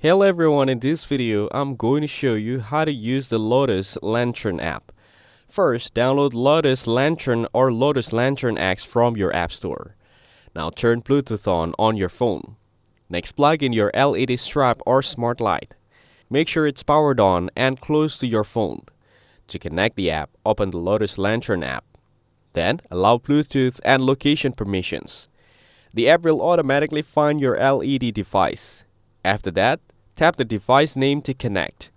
Hello everyone, in this video I'm going to show you how to use the Lotus Lantern app. First, download Lotus Lantern or Lotus Lantern X from your app store. Now turn Bluetooth on your phone. Next, plug in your LED strap or smart light. Make sure it's powered on and close to your phone. To connect the app, open the Lotus Lantern app. Then, allow Bluetooth and location permissions. The app will automatically find your LED device. After that, tap the device name to connect.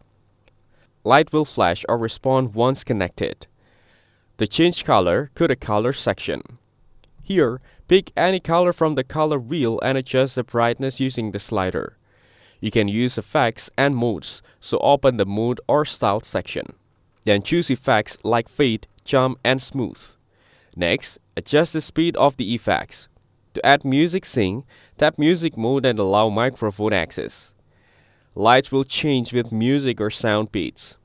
Light will flash or respond once connected. To change color, go to Color section. Here, pick any color from the color wheel and adjust the brightness using the slider. You can use effects and modes, so open the Mode or Style section. Then choose effects like Fade, Jump, and Smooth. Next, adjust the speed of the effects. To add music sync, tap Music Mode and allow microphone access. Lights will change with music or sound beats.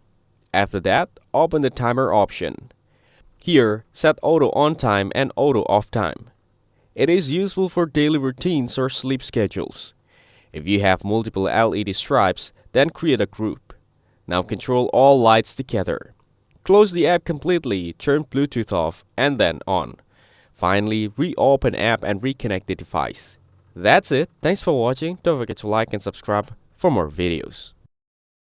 After that, open the timer option. Here, set auto on time and auto off time. It is useful for daily routines or sleep schedules. If you have multiple LED stripes, then create a group. Now control all lights together. Close the app completely, turn Bluetooth off, and then on. Finally, reopen app and reconnect the device. That's it. Thanks for watching. Don't forget to like and subscribe for more videos.